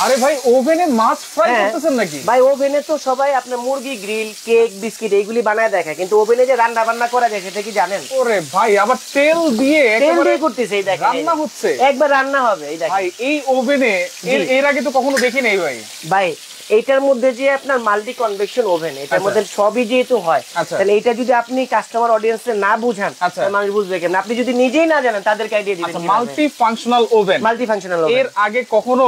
আরে ভাই ওভেনে মাছ ফ্রাই করতেছেন নাকি? ভাই ওভেনে তো সবাই আপনার মুরগি গ্রিল, কেক, বিস্কিট এইগুলি বানায় দেখায়, কিন্তু ওভেনে যে রান্না বান্না করা যায় সেটা কি জানেন? ওরে ভাই আবার তেল দিয়ে করতেছে, এই দেখেন রান্না হচ্ছে, একবার রান্না হবে। এই দেখেন ভাই এই ওভেনে এর আগে তো কখনো দেখি নাই ভাই। ভাই এইটার মধ্যে যে আপনার মাল্টি কনভেকশন ওভেন, এটার মধ্যে সবই যেহেতু হয়, তাহলে এটা যদি আপনি কাস্টমার অডিয়েন্সে না বুঝান মানুষ বুঝবে কেন? আপনি যদি নিজেই না জানেন তাদেরকে আইডিয়া দিবেন। Multi functional oven, multi functional oven. এর আগে কখনো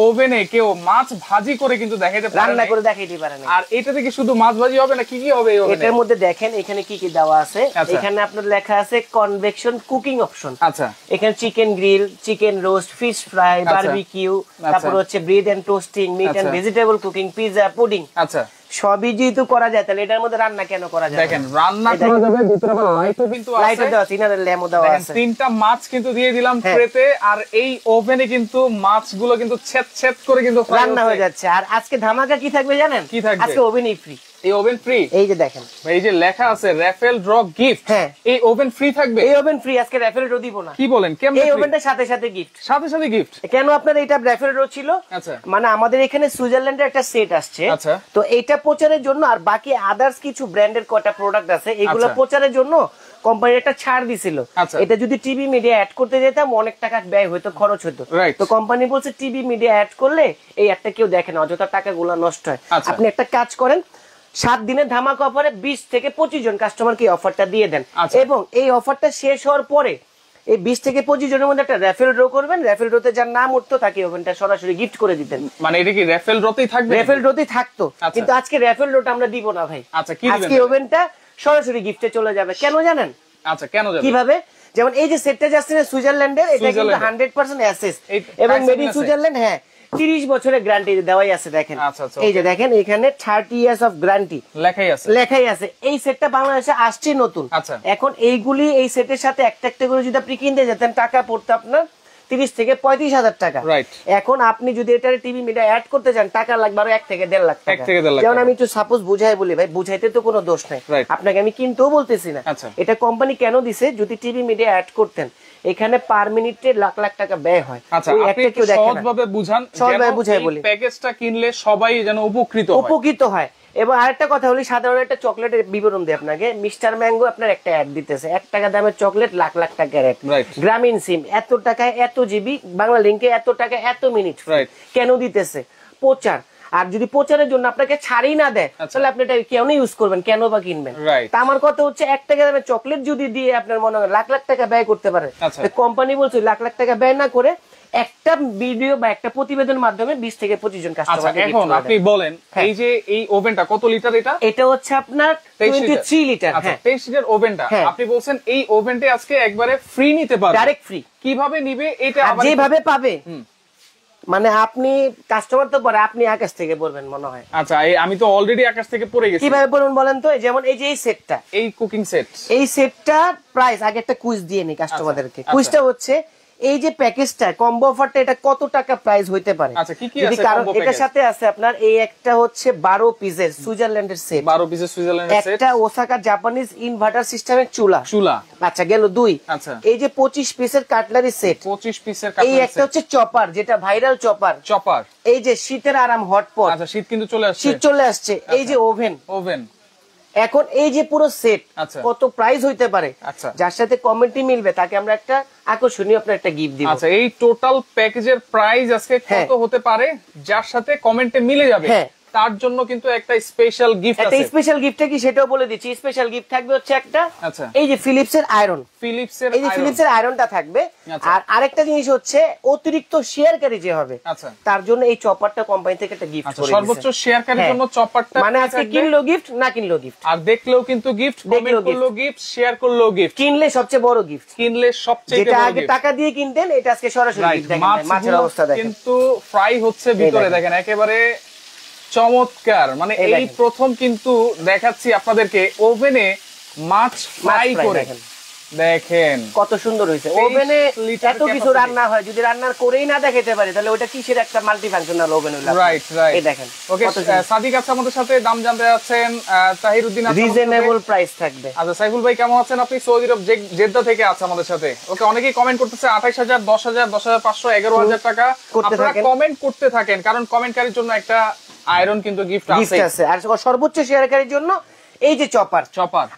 ওভেনে কেউ মাছ ভাজি করে কিন্তু দেখাইতে পারে না, রান্না করে দেখাইতে পারে না। আর এটা থেকে শুধু মাছ ভাজি হবে না, কি কি হবে এই ওভেনে? এটার মধ্যে দেখেন এখানে কি কি দেওয়া আছে। এখানে আপনার লেখা আছে কনভেকশন কুকিং অপশন। আচ্ছা, এখানে chicken grill, chicken roast, fish fry, barbecue, তারপর হচ্ছে bread and toasting, meat and vegetable cooking, pizza, pudding. আচ্ছা, সবই যেহেতু করা যায় তাহলে এটার মধ্যে রান্না কেন করা যায়? দেখেন রান্না করা যাবে, ভিতরে আবার লাইটও কিন্তু আছে, লাইটও দেওয়া আছে, ইনারে ল্যাম্পও দেওয়া আছে। তিনটা মাছ কিন্তু দিয়ে দিলাম ট্রেতে, আর এই ওভেনে কিন্তু মাছগুলো কিন্তু ছেদ করে কিন্তু রান্না হয়ে যাচ্ছে। আর আজকে ধামাকা কি থাকবে জানেন? কি থাকবে? আজকে ওভেনই ফ্রি। এই ওভেন ফ্রি, এই যে দেখেন এই যে লেখা আছে রাফেল ড্র গিফট, এই ওভেন ফ্রি থাকবে। এই ওভেন ফ্রি, আজকে রাফেল ড্র দিব না। কি বলেন? কেমনে? এই ওভেনটার সাথে সাথে গিফট, সাথে সাথে গিফট। কেন? আপনার এটা রাফেল ড্র ছিল, আচ্ছা, মানে আমাদের এখানে সুইজারল্যান্ডের একটা সেট আসছে, আচ্ছা, তো এটা প্রচারের জন্য আর বাকি আদার্স কিছু ব্র্যান্ডের কয়টা প্রোডাক্ট আছে এগুলো প্রচারের জন্য কোম্পানি একটা ছাড় দিছিল। এটা যদি টিভি মিডিয়া অ্যাড করতে যেতাম অনেক টাকা ব্যয় হইতো, খরচ হতো। তো কোম্পানি বলছে টিভি মিডিয়া অ্যাড করলে এই একটা কেউ দেখে না, অযথা টাকাগুলো নষ্ট হয়। আপনি একটা কাজ করেন, 7 দিনের ধামাকা অফারে 20 থেকে 25 জন কাস্টমারকে অফারটা দিয়ে দেন, এবং এই অফারটা শেষ হওয়ার পরে এই 20 থেকে 25 জনের মধ্যে একটা রাফেল ড্র করবেন। রাফেল ড্রতে যার নাম উঠতো তাকে ওভেনটা সরাসরি গিফট করে দিতেন। মানে এটা কি রাফেল ড্রতেই থাকবে? রাফেল ড্রতেই থাকতো, কিন্তু আজকে রাফেল ড্রটা আমরা দিব না ভাই। আচ্ছা, কি দিবেন? আজকে ওভেনটা সরাসরি গিফটে চলে যাবে। কেন জানেন? আচ্ছা, কেন যাবে? কিভাবে? যেমন এই যে সেটটা যাচ্ছে না সুইজারল্যান্ডের, এটা কিন্তু 100% অ্যাসেস এবং মেড ইন সুইজারল্যান্ড। 30 বছরের গ্যারান্টি দেওয়াই আছে। দেখেন এই যে দেখেন এখানে 30 ইয়ার্স অফ গ্যারান্টি লেখাই আছে। এই সেটটা বাংলাদেশে আসছে নতুন। এখন এইগুলি এই সেটের সাথে একটা একটা করে যদি আপনি কিনতে যেতেন টাকা পড়তো আপনার 30 থেকে 35 হাজার টাকা। এখন আপনি যদি এটা টিভি মিডিয়া অ্যাড করতে চান টাকা লাগবে আরো 1 থেকে 1.5 লাখ টাকা। যেমন আমি একটু সাপোজ বুঝাই বলি ভাই, বুঝাইতে তো কোনো দোষ নাই, আপনাকে আমি কিনতেও বলতেছি না। এটা কোম্পানি কেন দিছে? যদি টিভি মিডিয়া অ্যাড করতেন এখানে পার মিনিটে লাখ লাখ টাকা ব্যয় হয়। আচ্ছা, আপনি সহজভাবে বুঝান, সহজভাবে বুঝাই বলি। প্যাকেজটা কিনলে সবাই যেন উপকৃত হয়। এবং আরেকটা কথা বলি, সাধারণ একটা চকলেটের বিবরণ দিই আপনাকে। মিস্টার ম্যাঙ্গো আপনার একটা অ্যাড দিতেছে, 1 টাকা দামের চকলেট লাখ লাখ টাকার অ্যাড। গ্রামীণ সিম এত টাকায় এত জিবি, বাংলা লিংকে এত টাকা এত মিনিট। কেন দিতেছে? প্রচার। আর যদি প্রচারের জন্য আপনাকে ছাড়ই না দেয় তাহলে আপনি এটা কেন ইউজ করবেন, কেন বা কিনবেন? তা আমার কথা হচ্ছে 1 টাকা দামের চকলেট যদি দিয়ে আপনার মনে হয় লাখ লাখ টাকা ব্যয় করতে পারে, কোম্পানি বলছে লাখ লাখ টাকা ব্যয় না করে একটা ভিডিও বা একটা প্রতিবেদনের মাধ্যমে 20 থেকে 25 জন কাস্টমারকে। এখন আপনি বলেন এই যে এই ওভেনটা কত লিটার? এটা হচ্ছে আপনার 23 লিটার। আচ্ছা, 23 লিটার ওভেনটা আপনি বলছেন এই ওভেনটা আজকে একবারে ফ্রি নিতে পারবে, ডাইরেক্ট ফ্রি। কিভাবে নিবে এটা? যেভাবে পাবে, মানে আপনি কাস্টমার তো পরে আপনি আকাশ থেকে পড়বেন মনে হয়। আচ্ছা, আমি তো অলরেডি আকাশ থেকে পড়ে গেছি। কিভাবে পড়বেন বলেন তো? যেমন এই যে এই সেটটা, এই কুকিং সেট, এই সেটটা প্রাইস আগে একটা কুইজ দিয়ে নি কাস্টমারদেরকে। কুইজটা হচ্ছে এই যে প্যাকেজটা কম্বো অফারটা এটা কত টাকা প্রাইস হইতে পারে? আচ্ছা, কি কি আছে? কারণ এটার সাথে আছে আপনার এই একটা হচ্ছে 12 পিসের সুইজারল্যান্ডের সেট, 12 পিসের সুইজারল্যান্ডের সেট, একটা ওসাকা জাপানিজ ইনভার্টার সিস্টেমের চুলা। আচ্ছা, গেল 2। আচ্ছা, এই যে 25 পিসের কাটলারি সেট, 25 পিসের কাটলারি সেট। এই একটা হচ্ছে চপার, যেটা ভাইরাল চপার। এই যে শীতের আরাম হটপট। আচ্ছা, শীত কিন্তু চলে আসছে, শীত চলে আসছে। এই যে ওভেন। এখন এই যে পুরো সেট কত প্রাইস হইতে পারে? যার সাথে কমেন্টই মিলবে তাকে আমরা একটা আকর্ষণীয় আপনার একটা গিফট দিব। আচ্ছা, এই টোটাল প্যাকেজের প্রাইস আজকে কত হতে পারে যার সাথে কমেন্টে মিলে যাবে? তার জন্য কিন্তু একটা স্পেশাল গিফট আছে। একটা স্পেশাল গিফটটা কি সেটাও বলে দিচ্ছি। স্পেশাল গিফট থাকবে হচ্ছে একটা, এই যে ফিলিপসের আয়রন, এই যে ফিলিপসের আয়রনটা থাকবে। আর আরেকটা জিনিস হচ্ছে অতিরিক্ত শেয়ারকারী যে হবে তার জন্য এই চপারটা কোম্পানি থেকে একটা গিফট করে দিয়েছে। সর্বোচ্চ শেয়ারকারীর জন্য চপারটা, মানে আজকে কিনলো গিফট, না কিনলো গিফট, আর দেখলেও কিন্তু গিফট, কমেন্ট করলেও গিফট, শেয়ার করলেও গিফট, কিনলে সবচেয়ে বড় গিফট। যেটা আগে টাকা দিয়ে কিনতেন এটা আজকে সরাসরি গিফট। দেখেন মাছের অবস্থা দেখেন, কিন্তু ফ্রাই হচ্ছে ভিতরে, দেখেন একেবারে চমৎকার। মানে এই প্রথম কিন্তু দেখাচ্ছি আপনাদেরকে ওভেনে মাছ ফ্রাই করে। দেখেন কত সুন্দর হয়েছে। ওভেনে এত কিছু রান্না হয়, যদি রান্নার করেই না দেখাতে পারে তাহলে ওটা কিসের একটা মাল্টি ফাংশনাল ওভেন হলো। রাইট রাইট, এই দেখেন। ওকে, সাদিক আছে আমাদের সাথে, দাম জানতে যাচ্ছেন। তাহিরউদ্দিন আছে, রিজনেবল প্রাইস থাকবে। আচ্ছা সাইফুল ভাই কেমন আছেন আপনি? সৌদি আরব জেদ্দা থেকে আছে আমাদের সাথে। ওকে, অনেকেই কমেন্ট করতেছে 28000, 10000, 10500, 11000 টাকা। আপনারা কমেন্ট করতে থাকেন, কারণ কমেন্টকারীর জন্য একটা আয়রন কিন্তু গিফট আছে। আর সর্বোচ্চ শেয়ারকারীর জন্য এই যে চপার,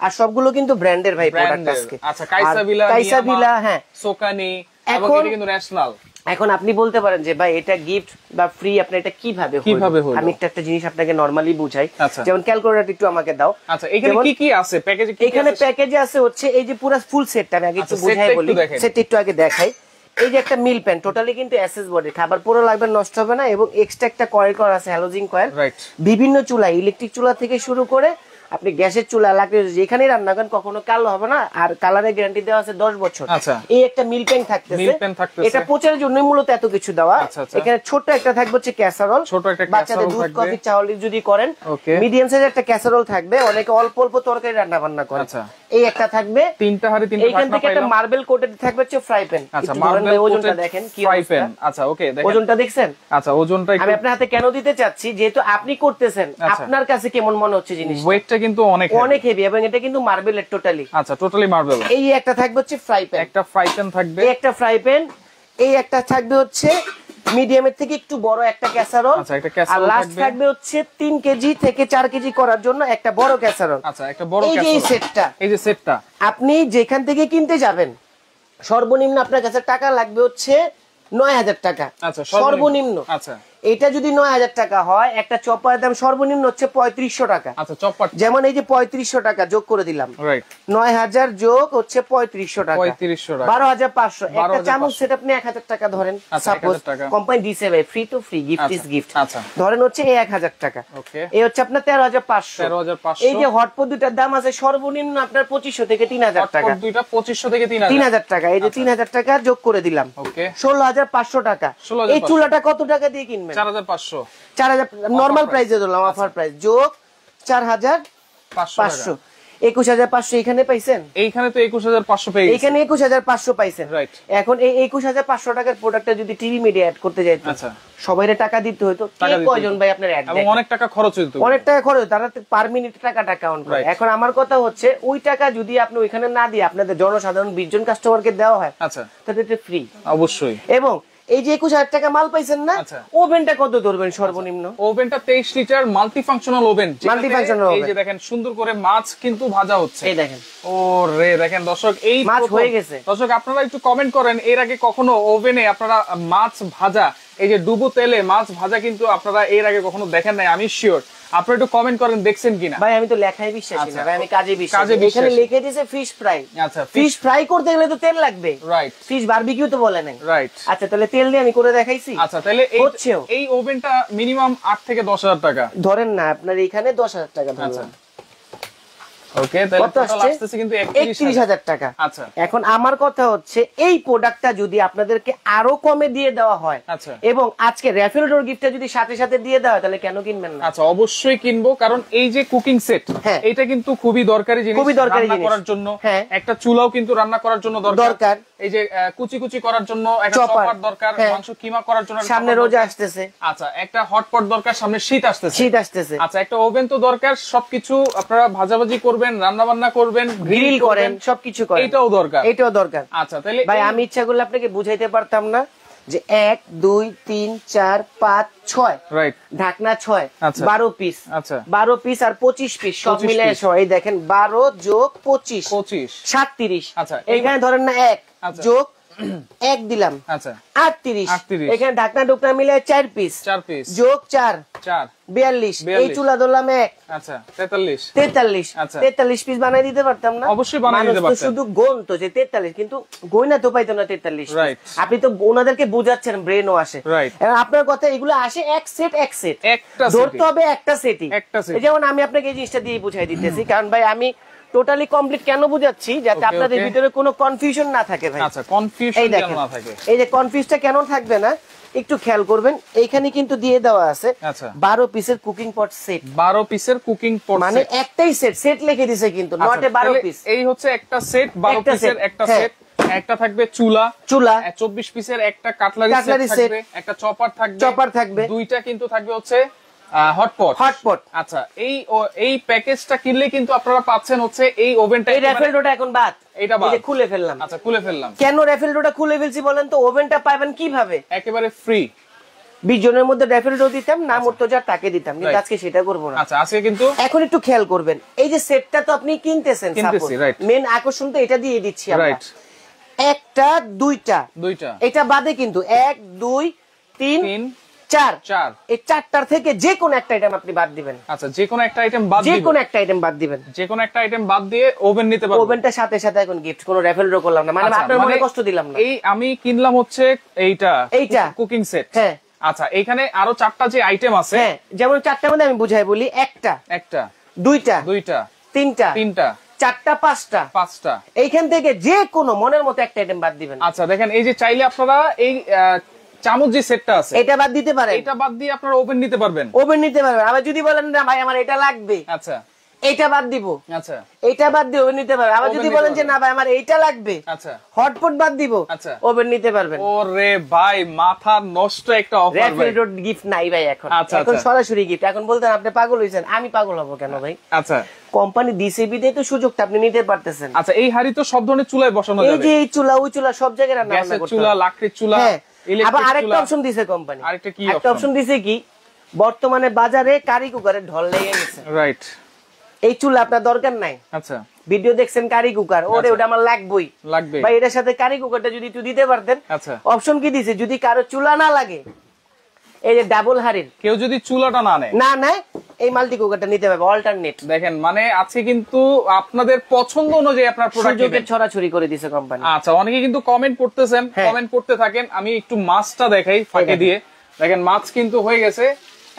আর সবগুলো কিন্তু ব্র্যান্ডের ভাই প্রোডাক্ট আজকে। আচ্ছা, কাইসাভিলা, হ্যাঁ, সোকানি, এবং এটা কিন্তু ন্যাশনাল। এখন আপনি বলতে পারেন যে ভাই এটা গিফট বা ফ্রি, আপনি এটা কিভাবে হলো? আমি একটা জিনিস আপনাকে নরমালি বুঝাই, যেমন ক্যালকুলেটর একটু আমাকে দাও। আচ্ছা, এখানে কি কি আছে প্যাকেজে? এখানে প্যাকেজে আছে হচ্ছে এই যে পুরো ফুল সেটটা, আমি আগে একটু বুঝাই বলি, সেটটা একটু আগে দেখাই। এই যে একটা মিল প্যান, টোটালি কিন্তু এসএস বডি, খাবার পুরো লাগবে, নষ্ট হবে না, এবং এক্সট্রা একটা কয়েল করা আছে, হ্যালোজিন কয়েল। বিভিন্ন চুলা, ইলেকট্রিক চুলা থেকে শুরু করে আপনি গ্যাসের চুলা, লাকড়ি, যেখানেই রান্না করেন কখনো কালো হবে না, আর কালারের গ্যারান্টি দেওয়া আছে 10 বছর। এই একটা মিল প্যান থাকতেছে, এটা প্রচারের জন্য মূলত এত কিছু দেওয়া। এখানে ছোট একটা থাকবে হচ্ছে ক্যাসারোল, বাচ্চাদের দুধ কফি চাউল যদি করেন। মিডিয়াম সাইজের একটা ক্যাসারোল থাকবে, অনেকে অল্প অল্প তরকারি রান্না বান্না করে। এই একটা থাকবে, 3টা হাঁড়ি, 3টা ঢাকনা। এখান থেকে একটা মার্বেল কোটেড থাকবে হচ্ছে ফ্রাই প্যান। আচ্ছা, মার্বেল ওজনটা দেখেন কি ফ্রাই প্যান। আচ্ছা, ওকে, দেখেন ওজনটা দেখছেন? আচ্ছা, ওজনটা আমি আপনার হাতে কেন দিতে চাচ্ছি, যেহেতু আপনি করতেছেন, আপনার কাছে কেমন মনে হচ্ছে জিনিসটা? ওয়েটটা কিন্তু অনেক হেভি, এবং এটা কিন্তু মার্বেলের টোটালি। আচ্ছা, টোটালি মার্বেল। এই একটা থাকবে হচ্ছে ফ্রাই প্যান, একটা ফ্রাই প্যান থাকবে, এই একটা ফ্রাই প্যান। এই একটা থাকবে হচ্ছে মিডিয়ামের থেকে একটু বড় একটা ক্যাসারোল। আচ্ছা, একটা ক্যাসারোল থাকবে। আর লাস্ট থাকবে হচ্ছে 3 কেজি থেকে 4 কেজি করার জন্য একটা বড় ক্যাসারোল। আচ্ছা, একটা বড় ক্যাসারোল। এই যে সেটটা আপনি যেখান থেকে কিনতে যাবেন, সর্বনিম্ন আপনার কাছে টাকা লাগবে হচ্ছে 9000 টাকা। আচ্ছা, সর্বনিম্ন। আচ্ছা, এটা যদি 9000 টাকা হয়, একটা চপারের দাম সর্বনিম্ন হচ্ছে 3500 টাকা। আচ্ছা, চপার যেমন এই যে 3500 টাকা যোগ করে দিলাম, রাইট, 9000 যোগ হচ্ছে 3500 টাকা, 12500। একটা চামচ সেট আপনি 1000 টাকা ধরেন, সাপোজ কোম্পানি দিছে ভাই, free to free, gift is gift. আচ্ছা, ধরেন হচ্ছে এই 1000 টাকা, এই হচ্ছে আপনার 13500। এই যে হটপট দুটার দাম আছে সর্বনিম্ন আপনার 2500 থেকে 3000 টাকা, দুইটা 2500 থেকে 3000 টাকা। এই যে 3000 টাকা যোগ করে দিলাম, ওকে, 16500 টাকা। এই চুলাটা কত টাকা দিয়ে কিনবেন? 4500। 4000 নরমাল প্রাইসে দিলাম, অফার প্রাইস, যোগ 4500, 21500 এখানে পাইছেন। এইখানে তো 21500 পেয়েছি, এখানে 21500 পাইছেন, রাইট। এখন এই 21500 টাকার প্রোডাক্টটা যদি টিভি মিডিয়া অ্যাড করতে যাইতো, আচ্ছা, সবাইরে টাকা দিতে হতো, কয়জন ভাই আপনার অ্যাড, এবং অনেক টাকা খরচ হতো, অনেক টাকা খরচ, তারা পার মিনিট টাকাটা কাউন্ট করে। এখন আমার কথা হচ্ছে ওই টাকা যদি আপনি ওইখানে না দিয়ে আপনাদের জনসাধারণ 20 জন কাস্টমারকে দেওয়া হয়, আচ্ছা, তাহলে এটা ফ্রি অবশ্যই। এবং এই যে 21000 টাকা মাল পাইছেন না, ওভেনটা কত ধরবেন সর্বনিম্ন? ওভেনটা 23 লিটার মাল্টি ফাংশনাল ওভেন, এই যে দেখেন সুন্দর করে মাছ কিন্তু ভাজা হচ্ছে, এই দেখেন, ওরে দেখেন দর্শক, এই মাছ হয়ে গেছে। দর্শক আপনারা একটু কমেন্ট করেন, এর আগে কখনো ওভেনে আপনারা মাছ ভাজা, এই যে ডুবো তেলে মাছ ভাজা কিন্তু আপনারা এর আগে কখনো দেখেন নাই, আমি শিওর। আপনারা একটু কমেন্ট করেন দেখছেন কিনা। ভাই আমি তো লেখায় বিশ্বাসী না ভাই, আমি কাজে বিশ্বাসী। এখানে লিখে দিয়েছে ফিশ ফ্রাই। আচ্ছা, ফিশ ফ্রাই করতে গেলে তো তেল লাগবে, রাইট। ফিশ বারবিকিউ তো বলে নাই, রাইট। আচ্ছা, তাহলে তেল দিয়ে আমি করে দেখাইছি। আচ্ছা, তাহলে এই ওভেনটা মিনিমাম 8 থেকে 10000 টাকা ধরেন না, আপনার এখানে 10000 টাকা ধরলাম, ওকে, তাহলে টোটাল আসছে কিন্তু 31000 টাকা। আচ্ছা, এখন আমার কথা হচ্ছে এই প্রোডাক্টটা যদি আপনাদেরকে আরো কমে দিয়ে দেওয়া হয়, আচ্ছা, এবং আজকে রেফ্রিজারেটর গিফটটা যদি সাথে সাথে দিয়ে দেওয়া হয়, তাহলে কেন কিনবেন না? আচ্ছা, অবশ্যই কিনবো, কারণ এই যে কুকিং সেট, এটা কিন্তু খুবই দরকারি জিনিস, রান্না করার জন্য। একটা চুলাও কিন্তু রান্না করার জন্য দরকার, এই যে কুচি কুচি করার জন্য একটা চপার দরকার, মাংস কিমা করার জন্য সামনে রোজা আসতেছে, আচ্ছা, একটা হটপট দরকার, সামনে শীত আসতেছে, আচ্ছা, একটা ওভেন তো দরকার, সবকিছু আপনারা ভাজাভাজি করবেন, রান্না বান্না করবেন, গ্রিল করেন, সবকিছু করেন, এটাও দরকার। আচ্ছা, তাহলে ভাই আমি ইচ্ছা করলে আপনাকে বুঝাইতে পারতাম না যে 1 2 3 4 5 6, রাইট, ঢাকনা 6, 12 পিস, আচ্ছা, 12 পিস আর 25 পিস সব মিলে এই দেখেন 12 যোগ 25 37। আচ্ছা, এখানে ধরেন না 1 যোগ 1 দিলাম, আচ্ছা, 38। এখানে ঢাকনা ডুকনা মিলে 4 পিস যোগ 4 42। এই চুলা ধরলাম 1, আচ্ছা, 43। আচ্ছা, 43 পিস বানাই দিতে পারতাম না? অবশ্যই বানাই দিতে পারতাম, শুধু গুণ তো যে 43, কিন্তু গয়না তো পাইতো না 43, রাইট। আপনি তো ওনাদেরকে বুঝাচ্ছেন ব্রেন ওয়াশে, রাইট। এখন আপনার কথা এগুলো আসে এক সেট একটা ধরতে হবে, একটা সেটই। যেমন আমি আপনাকে এই জিনিসটা দিয়ে বুঝাই দিতেছি, কারণ ভাই আমি টোটালি কমপ্লিট কেন বুঝাচ্ছি, যাতে আপনাদের ভিতরে কোনো কনফিউশন না থাকে ভাই। আচ্ছা, কনফিউশন কেন না থাকে? এই যে কনফিউজটা কেন থাকবে না, একটু খেয়াল করবেন এইখানে কিন্তু দিয়ে দেওয়া আছে আচ্ছা 12 পিসের কুকিং পট সেট, 12 পিসের কুকিং পট মানে একটাই সেট, সেট লিখে দিয়েছে কিন্তু নট এ 12 পিস। এই হচ্ছে একটা সেট, 12 পিসের একটা সেট। একটা থাকবে চুলা, 24 পিসের একটা কাটলারি সেট থাকবে, একটা চপার থাকবে, দুইটা কিন্তু থাকবে হচ্ছে হটপট। আচ্ছা এই প্যাকেজটা কিনলে কিন্তু আপনারা পাচ্ছেন হচ্ছে এই ওভেনটা। এই রেফেল ডোটা এখন বাদ, এটা বাদ, এই খুলে ফেললাম। আচ্ছা খুলে ফেললাম। কেন রেফেল ডোটা খুলে ফেলছি বলেন তো? ওভেনটা পাবেন কিভাবে? একেবারে ফ্রি। 20 জনের মধ্যে রেফেল ডো দিতাম না, মর্তজা তাকে দিতাম, কিন্তু আজকে সেটা করব না। আচ্ছা আজকে কিন্তু এখন একটু খেয়াল করবেন, এই যে সেটটা তো আপনি কিনতেছেন, সাপোজ মেন আকর্ষণ তো এটা দিয়ে দিচ্ছি আমরা, একটা দুইটা এটা বাদে কিন্তু 1 2 3 4 এই চারটার থেকে যে কোন একটা আইটেম আপনি বাদ দিবেন। আচ্ছা যে কোন একটা আইটেম বাদ দিবেন, যে কোন একটা আইটেম বাদ দিবেন, যে কোন একটা আইটেম বাদ দিয়ে ওভেন নিতে পারবেন। ওভেনটা সাথে সাথে এখন গিফট, কোনো রেফেল ড্র করলাম না, মানে আপনার মনে কষ্ট দিলাম না। এই আমি কিনলাম হচ্ছে এইটা কুকিং সেট। হ্যাঁ আচ্ছা এখানে আরো 4টা যে আইটেম আছে, হ্যাঁ যেমন 4টার মধ্যে আমি বুঝাই বলি, একটা দুইটা তিনটা চারটা পাঁচটা এইখান থেকে যে কোনো মনের মতো একটা আইটেম বাদ দিবেন। আচ্ছা দেখেন এই যে চাইলে আপনারা এই চামচ যে সেটটা আছে এটা বাদ দিতে পারেন, এটা বাদ দিয়ে আপনারা ওভেন নিতে পারবেন। আবার যদি বলেন না ভাই আমার এটা লাগবে, আচ্ছা এটা বাদ দিব, আচ্ছা এটা বাদ দিয়ে ওভেন নিতে পারবেন। আবার যদি বলেন যে না ভাই আমার এইটা লাগবে, আচ্ছা হটপট বাদ দিব, আচ্ছা ওভেন নিতে পারবেন। ওরে ভাই মাথা নষ্ট একটা অফার ভাই। রেফেল ডট গিফট নাই ভাই এখন, এখন সরাসরি গিফট। এখন বলতেন আপনি পাগল হইছেন, আমি পাগল হব কেন ভাই? আচ্ছা কোম্পানি দিছে বিদে তো সুযোগটা আপনি নিতে পারতেছেন। আচ্ছা এই হাড়ি তো সব ধরনের চুলায় বসানো যাবে, এই যে এই চুলা ওই চুলা সব জায়গায় রান্না করতে পারবেন, চুলা লাকড়ির চুলা। আবার আরেকটা অপশন দিছে কোম্পানি, আরেকটা কি একটা অপশন দিছে কি, বর্তমানে বাজারে কারি কুকারের ঢল লেগে গেছে, রাইট? এই চুলা আপনার দরকার নাই। আচ্ছা ভিডিও দেখছেন কারি কুকার, ওরে ওটা আমার লাগবেই ভাই, এটার সাথে কারি কুকারটা যদি একটু দিতে পারতেন। আচ্ছা অপশন কি দিছে, যদি কারো চুলা না লাগে, এই যে ডাবল হাড়ির, কেউ যদি চুলাটা না নেয় এই মাল্টি কুকারটা নিতে পারবে অল্টারনেট। দেখেন মানে আছে কিন্তু আপনাদের পছন্দ অনুযায়ী আপনার প্রোডাক্টের ছড়াছড়ি করে দিছে কোম্পানি। আচ্ছা অনেকে কিন্তু কমেন্ট করতেছেন, কমেন্ট করতে থাকেন। আমি একটু মাছটা দেখাই ফাঁকে দিয়ে। দেখেন মাছ কিন্তু হয়ে গেছে,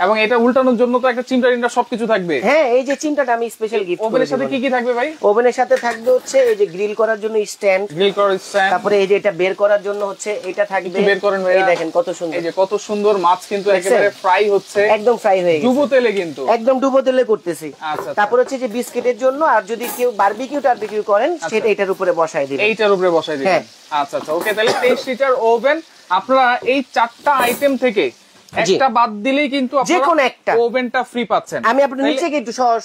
এবং এটা উল্টানোর জন্য তো একটা চিমটা টিমটা সবকিছু থাকবে। হ্যাঁ এই যে চিমটাটা আমি স্পেশাল গিফট। ওভেনের সাথে কি কি থাকবে ভাই? ওভেনের সাথে থাকবে হচ্ছে এই যে গ্রিল করার জন্য স্ট্যান্ড, তারপরে এই যে এটা বের করার জন্য হচ্ছে এটা থাকবে। বের করেন ভাই, এই দেখেন কত সুন্দর, এই যে কত সুন্দর মাছ কিন্তু একেবারে ফ্রাই হচ্ছে, একদম ফ্রাই হয়ে গেছে ডুবো তেলে, কিন্তু একদম ডুবো তেলে করতেছি। আচ্ছা তারপর হচ্ছে যে বিস্কিটের জন্য, আর যদি কেউ বারবিকিউ করেন সেটা এটার উপরে বসায় দিবেন, এইটার উপরে বসায় দিবেন। আচ্ছা আচ্ছা ওকে, তাহলে 23 লিটার ওভেন আপনারা এই 4টা আইটেম থেকে একটা বাদ দিলেই কিন্তু যে কোনো একটা ওভেনটা ফ্রি পাচ্ছেন। আমি আপনাদের নিচে একটু সহজ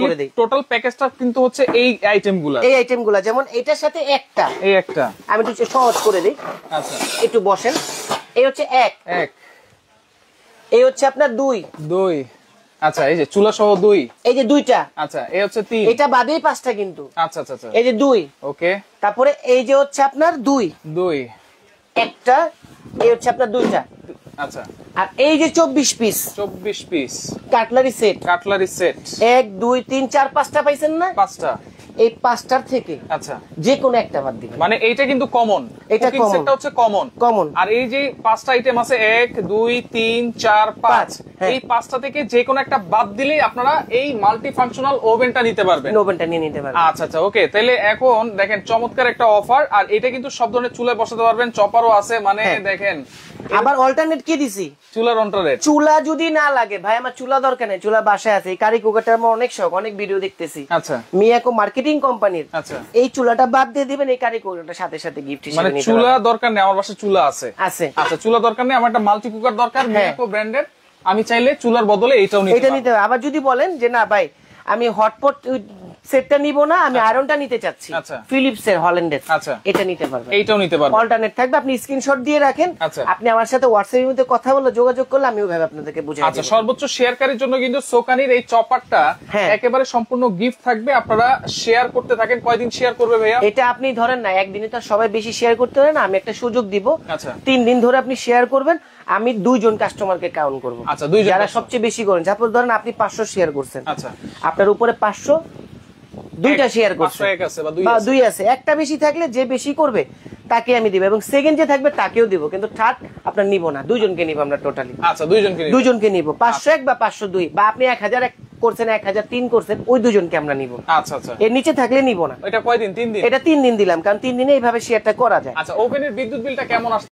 করে দেই। টোটাল প্যাকেজটা কিন্তু হচ্ছে এই আইটেমগুলো, যেমন এটার সাথে একটা, এই একটা আমি একটু সহজ করে দেই। আচ্ছা একটু বসেন। এই হচ্ছে এক, এই হচ্ছে আপনার দুই। আচ্ছা এই যে চুলা সহ 2, এই যে 2টা। আচ্ছা এই হচ্ছে 3, এটা বাদেই 5টা কিন্তু। আচ্ছা আচ্ছা এই যে 2, ওকে। তারপরে এই যে হচ্ছে আপনার 2 একটা, এই হচ্ছে আপনার 2টা। আচ্ছা আর এই যে 24 পিস কাটলারি সেট 1 2 3 4 5টা পাইছেন না? 5টা। এই 5টার থেকে আচ্ছা যে কোনো একটা বাদ দিবেন, মানে এইটা কিন্তু কমন, এটা সেটটা হচ্ছে কমন। আর এই যে 5টা আইটেম আছে 1 2 3 4 5, এই 5টা থেকে যে কোনো একটা বাদ দিলেই আপনারা এই মাল্টি ফাংশনাল ওভেনটা নিতে পারবেন, ওভেনটা নিয়ে নিতে পারবেন। আচ্ছা আচ্ছা ওকে, তাহলে এখন দেখেন চমৎকার একটা অফার। আর এটা কিন্তু সব ধরনের চুলায় বসাতে পারবেন, চপারও আছে, মানে দেখেন। আবার অল্টারনেট কি দিছি, চুলার অল্টারনেট। চুলা যদি না লাগে ভাই, আমার চুলা দরকার নেই, চুলা বাসায় আছে। এই কারি কুকারটা আমার অনেক শখ, অনেক ভিডিও দেখতেছি। আচ্ছা মিয়াকো মার্কেটিং কোম্পানির। আচ্ছা এই চুলাটা বাদ দিয়ে দিবেন, এই কারি কুকারটা সাথে সাথে গিফট হিসেবে নিতে পারবেন। মানে চুলা দরকার নেই, আমার বাসায় চুলা আছে। আচ্ছা চুলা দরকার নেই, আমার একটা মাল্টি কুকার দরকার মিয়াকো ব্র্যান্ডের, আমি চাইলে চুলার বদলে এটাও নিতে হবে। আবার যদি বলেন যে না ভাই আমি হটপট সেটটা নিব না, আমি আয়রনটা নিতে চাচ্ছি, ফিলিপস এর হল্যান্ডের, এটা নিতে পারবেন, এইটাও নিতে পারবেন। অল্টারনেট থাকবে, আপনি স্ক্রিনশট দিয়ে রাখেন, আপনি আমার সাথে হোয়াটসঅ্যাপের মধ্যে কথা বলে যোগাযোগ করলে আমি ওইভাবে আপনাদেরকে বুঝিয়ে দেব। আচ্ছা সর্বোচ্চ শেয়ারকারীর জন্য কিন্তু সোকানির এই চপারটা একেবারে সম্পূর্ণ গিফট থাকবে, আপনারা শেয়ার করতে থাকেন। কয়দিন শেয়ার করবে ভাইয়া? এটা আপনি ধরেন না একদিনে তো সবাই বেশি শেয়ার করতে পারে না, আমি একটা সুযোগ দিব। আচ্ছা 3 দিন ধরে আপনি শেয়ার করবেন, আমি 2 জন কাস্টমারকে কাউন্ট করব। আচ্ছা 2 জন যারা সবচেয়ে বেশি করেন, সাপোজ ধরেন আপনি 500 শেয়ার করছেন, আচ্ছা আপনার উপরে 500 দুইটা শেয়ার করছে বা 2 আছে, একটা বেশি থাকলে যে বেশি করবে তাকে আমি দিব, এবং সেকেন্ড যে থাকবে তাকেও দিব, কিন্তু থার্ড আপনার নিব না, 2 জনকে নিব আমরা টোটালি। আচ্ছা 2 জনকে নিব, 501 বা 502, বা আপনি 1001 করছেন 1003 করছেন, ওই 2 জনকে আমরা নিব। আচ্ছা আচ্ছা এর নিচে থাকলে নিব না। এটা কয়দিন? 3 দিন। এটা 3 দিন দিলাম, কারণ 3 দিনে এইভাবে শেয়ারটা করা যায়। আচ্ছা ওভেনের বিদ্যুৎ বিলটা কেমন আসছে?